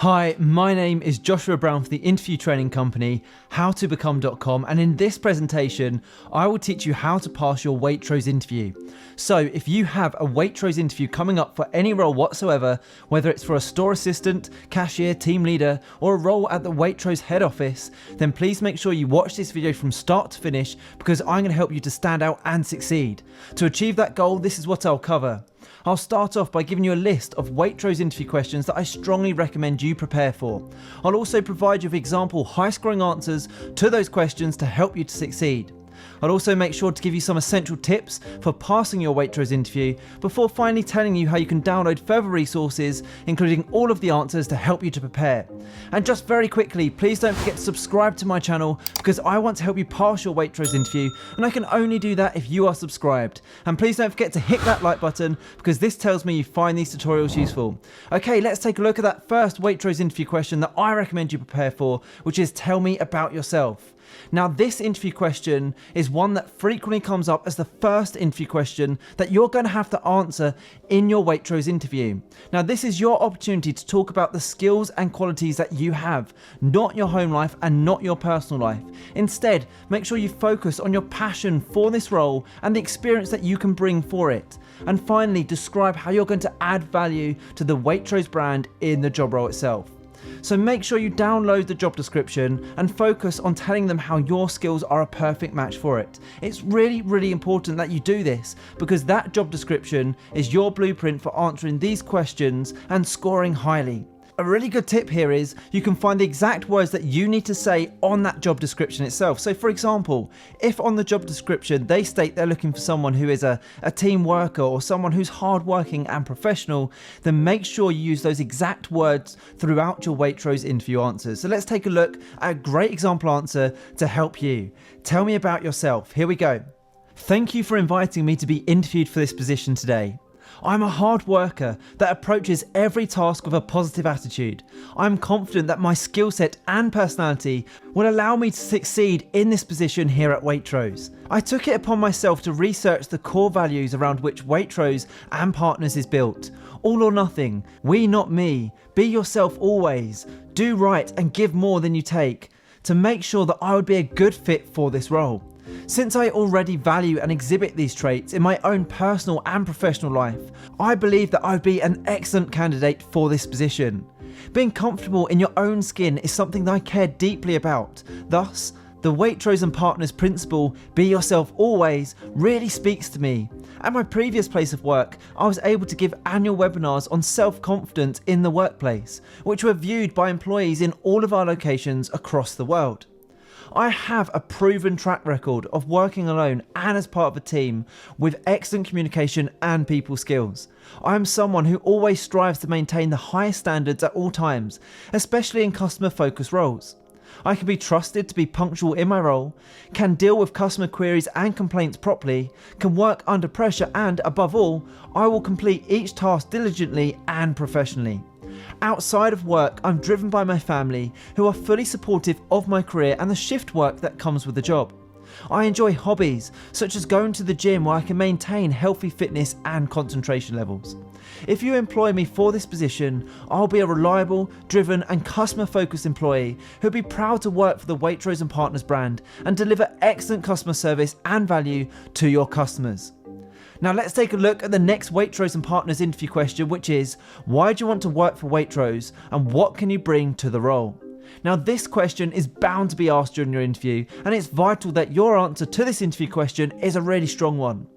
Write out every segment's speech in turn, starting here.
Hi, my name is Joshua Brown for the interview training company, howtobecome.com, and in this presentation, I will teach you how to pass your Waitrose interview. So if you have a Waitrose interview coming up for any role whatsoever, whether it's for a store assistant, cashier, team leader, or a role at the Waitrose Head Office, then please make sure you watch this video from start to finish because I'm going to help you to stand out and succeed. To achieve that goal, this is what I'll cover. I'll start off by giving you a list of Waitrose interview questions that I strongly recommend you prepare for. I'll also provide you with example high-scoring answers to those questions to help you to succeed. I'll also make sure to give you some essential tips for passing your Waitrose interview before finally telling you how you can download further resources, including all of the answers to help you to prepare. And just very quickly, please don't forget to subscribe to my channel because I want to help you pass your Waitrose interview, and I can only do that if you are subscribed. And please don't forget to hit that like button because this tells me you find these tutorials useful. Okay, let's take a look at that first Waitrose interview question that I recommend you prepare for, which is tell me about yourself. Now, this interview question is one that frequently comes up as the first interview question that you're going to have to answer in your Waitrose interview. Now, this is your opportunity to talk about the skills and qualities that you have, not your home life and not your personal life. Instead, make sure you focus on your passion for this role and the experience that you can bring for it. And finally, describe how you're going to add value to the Waitrose brand in the job role itself. So make sure you download the job description and focus on telling them how your skills are a perfect match for it. It's really important that you do this because that job description is your blueprint for answering these questions and scoring highly. A really good tip here is you can find the exact words that you need to say on that job description itself. So for example, if on the job description they state they're looking for someone who is a team worker or someone who's hardworking and professional, then make sure you use those exact words throughout your Waitrose interview answers. So let's take a look at a great example answer to help you. Tell me about yourself. Here we go. Thank you for inviting me to be interviewed for this position today. I'm a hard worker that approaches every task with a positive attitude. I'm confident that my skill set and personality will allow me to succeed in this position here at Waitrose. I took it upon myself to research the core values around which Waitrose and Partners is built. All or nothing, we not me, be yourself always, do right and give more than you take, to make sure that I would be a good fit for this role. Since I already value and exhibit these traits in my own personal and professional life, I believe that I would be an excellent candidate for this position. Being comfortable in your own skin is something that I care deeply about. Thus, the Waitrose and Partners principle, be yourself always, really speaks to me. At my previous place of work, I was able to give annual webinars on self-confidence in the workplace, which were viewed by employees in all of our locations across the world. I have a proven track record of working alone and as part of a team with excellent communication and people skills. I am someone who always strives to maintain the highest standards at all times, especially in customer focused roles. I can be trusted to be punctual in my role, can deal with customer queries and complaints properly, can work under pressure, and above all, I will complete each task diligently and professionally. Outside of work, I'm driven by my family who are fully supportive of my career and the shift work that comes with the job. I enjoy hobbies such as going to the gym where I can maintain healthy fitness and concentration levels. If you employ me for this position, I'll be a reliable, driven and customer focused employee who'll be proud to work for the Waitrose and Partners brand and deliver excellent customer service and value to your customers. Now let's take a look at the next Waitrose and Partners interview question, which is, why do you want to work for Waitrose and what can you bring to the role? Now this question is bound to be asked during your interview, and it's vital that your answer to this interview question is a really strong one.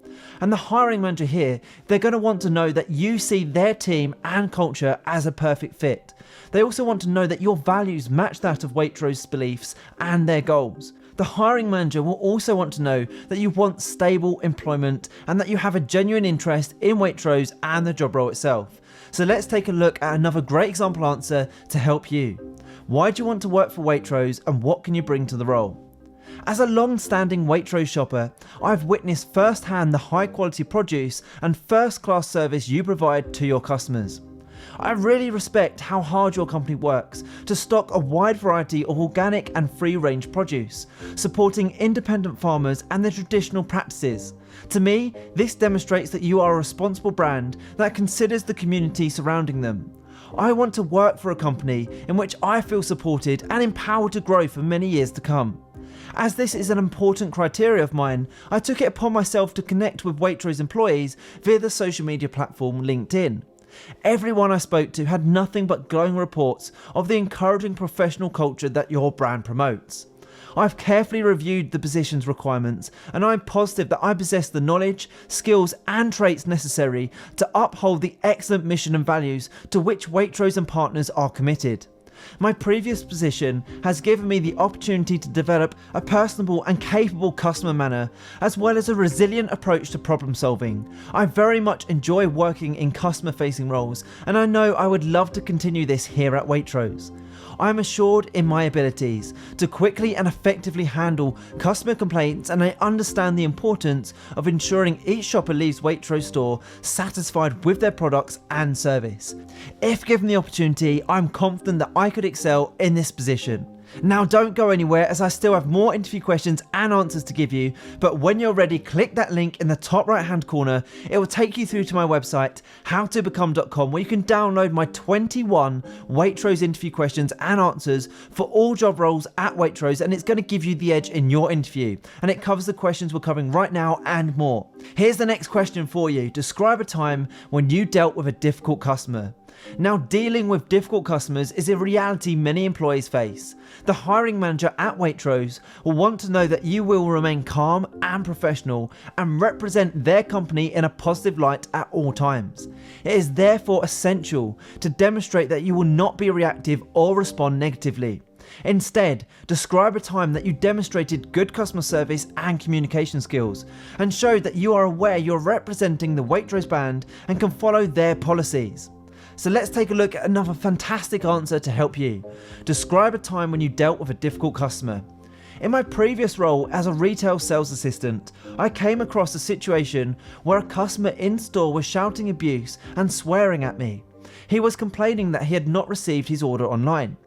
And the hiring manager here, they're going to want to know that you see their team and culture as a perfect fit. They also want to know that your values match that of Waitrose's beliefs and their goals. The hiring manager will also want to know that you want stable employment and that you have a genuine interest in Waitrose and the job role itself. So let's take a look at another great example answer to help you. Why do you want to work for Waitrose and what can you bring to the role? As a long-standing Waitrose shopper, I've witnessed firsthand the high quality produce and first-class service you provide to your customers. I really respect how hard your company works to stock a wide variety of organic and free-range produce, supporting independent farmers and their traditional practices. To me, this demonstrates that you are a responsible brand that considers the community surrounding them. I want to work for a company in which I feel supported and empowered to grow for many years to come. As this is an important criteria of mine, I took it upon myself to connect with Waitrose employees via the social media platform LinkedIn. Everyone I spoke to had nothing but glowing reports of the encouraging professional culture that your brand promotes. I've carefully reviewed the position's requirements, and I'm positive that I possess the knowledge, skills and traits necessary to uphold the excellent mission and values to which Waitrose and partners are committed. My previous position has given me the opportunity to develop a personable and capable customer manner, as well as a resilient approach to problem solving. I very much enjoy working in customer facing roles, and I know I would love to continue this here at Waitrose. I am assured in my abilities to quickly and effectively handle customer complaints, and I understand the importance of ensuring each shopper leaves Waitrose store satisfied with their products and service. If given the opportunity, I'm confident that I could excel in this position. Now don't go anywhere, as I still have more interview questions and answers to give you, but when you're ready, click that link in the top right hand corner. It will take you through to my website, howtobecome.com, where you can download my 21 Waitrose interview questions and answers for all job roles at Waitrose, and it's going to give you the edge in your interview, and it covers the questions we're covering right now and more. Here's the next question for you. Describe a time when you dealt with a difficult customer. Now, dealing with difficult customers is a reality many employees face. The hiring manager at Waitrose will want to know that you will remain calm and professional and represent their company in a positive light at all times. It is therefore essential to demonstrate that you will not be reactive or respond negatively. Instead, describe a time that you demonstrated good customer service and communication skills, and showed that you are aware you're representing the Waitrose brand and can follow their policies. So let's take a look at another fantastic answer to help you. Describe a time when you dealt with a difficult customer. In my previous role as a retail sales assistant, I came across a situation where a customer in store was shouting abuse and swearing at me. He was complaining that he had not received his order online.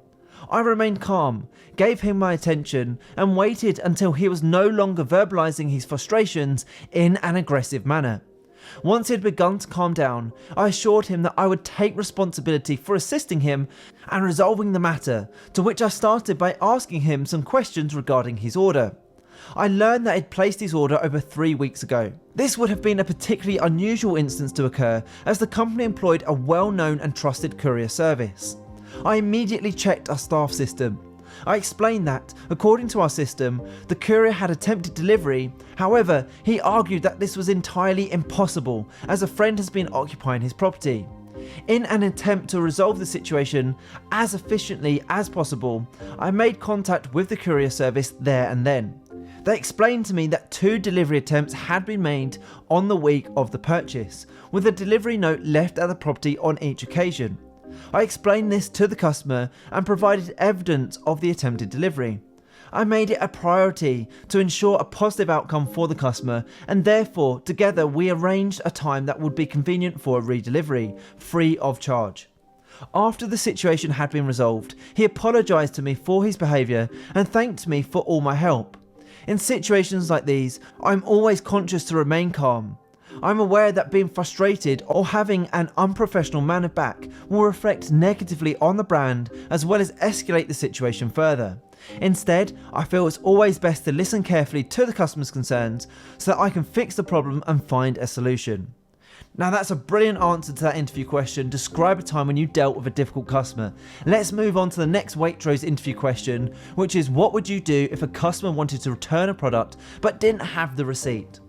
I remained calm, gave him my attention, and waited until he was no longer verbalizing his frustrations in an aggressive manner. Once he had begun to calm down, I assured him that I would take responsibility for assisting him and resolving the matter, to which I started by asking him some questions regarding his order. I learned that he'd placed his order over 3 weeks ago. This would have been a particularly unusual instance to occur, as the company employed a well-known and trusted courier service. I immediately checked our staff system. I explained that, according to our system, the courier had attempted delivery. However, he argued that this was entirely impossible, as a friend has been occupying his property. In an attempt to resolve the situation as efficiently as possible, I made contact with the courier service there and then. They explained to me that 2 delivery attempts had been made on the week of the purchase, with a delivery note left at the property on each occasion. I explained this to the customer and provided evidence of the attempted delivery. I made it a priority to ensure a positive outcome for the customer, and therefore together we arranged a time that would be convenient for a redelivery, free of charge. After the situation had been resolved, he apologised to me for his behaviour and thanked me for all my help. In situations like these, I'm always conscious to remain calm. I'm aware that being frustrated or having an unprofessional manner back will reflect negatively on the brand, as well as escalate the situation further. Instead, I feel it's always best to listen carefully to the customer's concerns so that I can fix the problem and find a solution. Now that's a brilliant answer to that interview question. Describe a time when you dealt with a difficult customer. Let's move on to the next Waitrose interview question, which is, what would you do if a customer wanted to return a product but didn't have the receipt?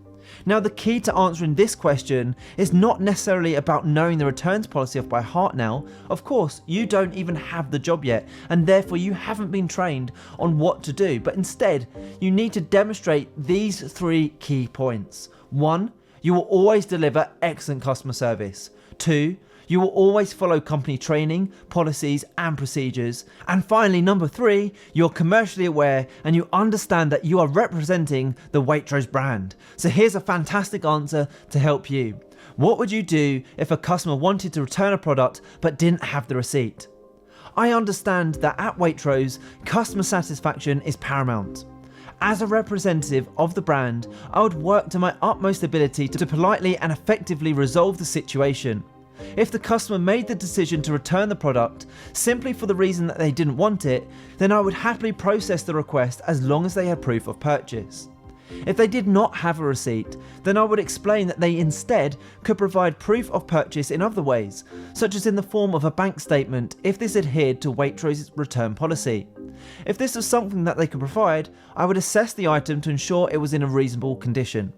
Now, the key to answering this question is not necessarily about knowing the returns policy off by heart now. Of course, you don't even have the job yet, and therefore you haven't been trained on what to do, but instead, you need to demonstrate these 3 key points. 1, you will always deliver excellent customer service. 2, you will always follow company training, policies and procedures. And finally, number 3, you're commercially aware and you understand that you are representing the Waitrose brand. So here's a fantastic answer to help you. What would you do if a customer wanted to return a product but didn't have the receipt? I understand that at Waitrose, customer satisfaction is paramount. As a representative of the brand, I would work to my utmost ability to politely and effectively resolve the situation. If the customer made the decision to return the product simply for the reason that they didn't want it, then I would happily process the request as long as they had proof of purchase. If they did not have a receipt, then I would explain that they instead could provide proof of purchase in other ways, such as in the form of a bank statement if this adhered to Waitrose's return policy. If this was something that they could provide, I would assess the item to ensure it was in a reasonable condition.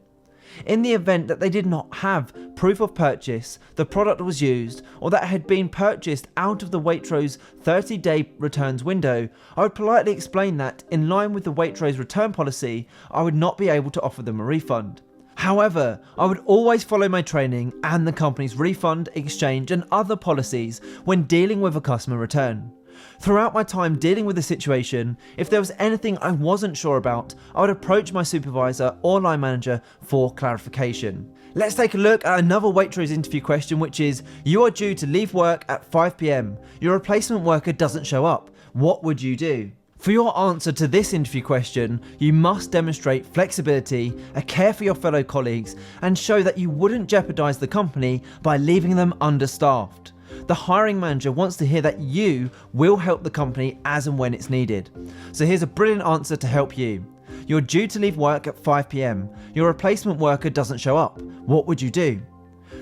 In the event that they did not have proof of purchase, the product was used, or that it had been purchased out of the Waitrose 30-day returns window, I would politely explain that, in line with the Waitrose return policy, I would not be able to offer them a refund. However, I would always follow my training and the company's refund, exchange and other policies when dealing with a customer return. Throughout my time dealing with the situation, if there was anything I wasn't sure about, I would approach my supervisor or line manager for clarification. Let's take a look at another Waitrose interview question, which is: you are due to leave work at 5 PM. Your replacement worker doesn't show up. What would you do? For your answer to this interview question, you must demonstrate flexibility, a care for your fellow colleagues, and show that you wouldn't jeopardize the company by leaving them understaffed. The hiring manager wants to hear that you will help the company as and when it's needed. So here's a brilliant answer to help you. You're due to leave work at 5 PM. Your replacement worker doesn't show up. What would you do?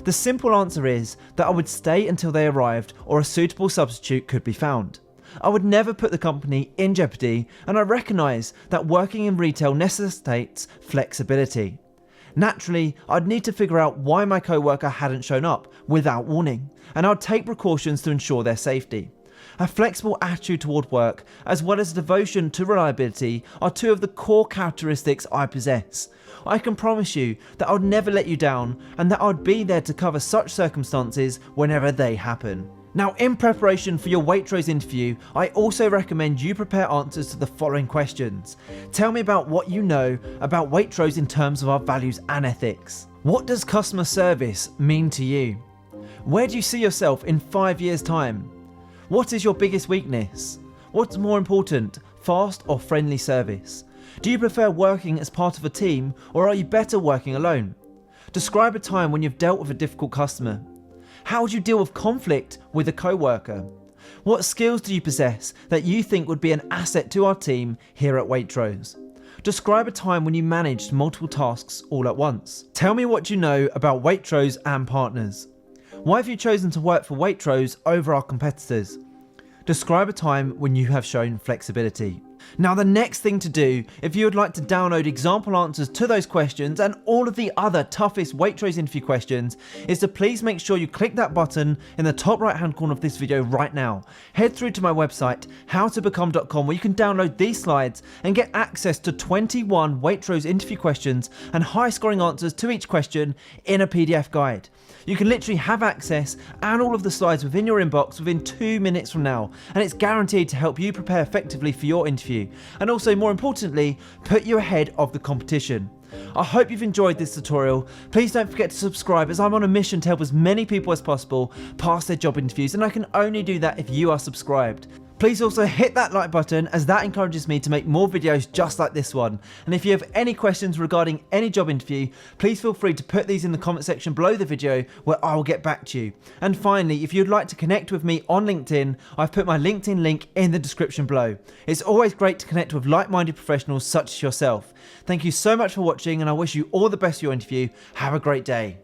The simple answer is that I would stay until they arrived or a suitable substitute could be found. I would never put the company in jeopardy, and I recognise that working in retail necessitates flexibility. Naturally, I'd need to figure out why my co-worker hadn't shown up without warning, and I'd take precautions to ensure their safety. A flexible attitude toward work, as well as a devotion to reliability, are two of the core characteristics I possess. I can promise you that I would never let you down, and that I'd be there to cover such circumstances whenever they happen. Now, in preparation for your Waitrose interview, I also recommend you prepare answers to the following questions. Tell me about what you know about Waitrose in terms of our values and ethics. What does customer service mean to you? Where do you see yourself in 5 years' time? What is your biggest weakness? What's more important, fast or friendly service? Do you prefer working as part of a team, or are you better working alone? Describe a time when you've dealt with a difficult customer. How would you deal with conflict with a co-worker? What skills do you possess that you think would be an asset to our team here at Waitrose? Describe a time when you managed multiple tasks all at once. Tell me what you know about Waitrose and partners. Why have you chosen to work for Waitrose over our competitors? Describe a time when you have shown flexibility. Now, the next thing to do, if you would like to download example answers to those questions and all of the other toughest Waitrose interview questions, is to please make sure you click that button in the top right hand corner of this video right now. Head through to my website, howtobecome.com, where you can download these slides and get access to 21 Waitrose interview questions and high scoring answers to each question in a PDF guide. You can literally have access and all of the slides within your inbox within 2 minutes from now, and it's guaranteed to help you prepare effectively for your interview, and also, more importantly, put you ahead of the competition. I hope you've enjoyed this tutorial. Please don't forget to subscribe, as I'm on a mission to help as many people as possible pass their job interviews, and I can only do that if you are subscribed. Please also hit that like button, as that encourages me to make more videos just like this one. And if you have any questions regarding any job interview, please feel free to put these in the comment section below the video, where I will get back to you. And finally, if you'd like to connect with me on LinkedIn, I've put my LinkedIn link in the description below. It's always great to connect with like-minded professionals such as yourself. Thank you so much for watching, and I wish you all the best for your interview. Have a great day.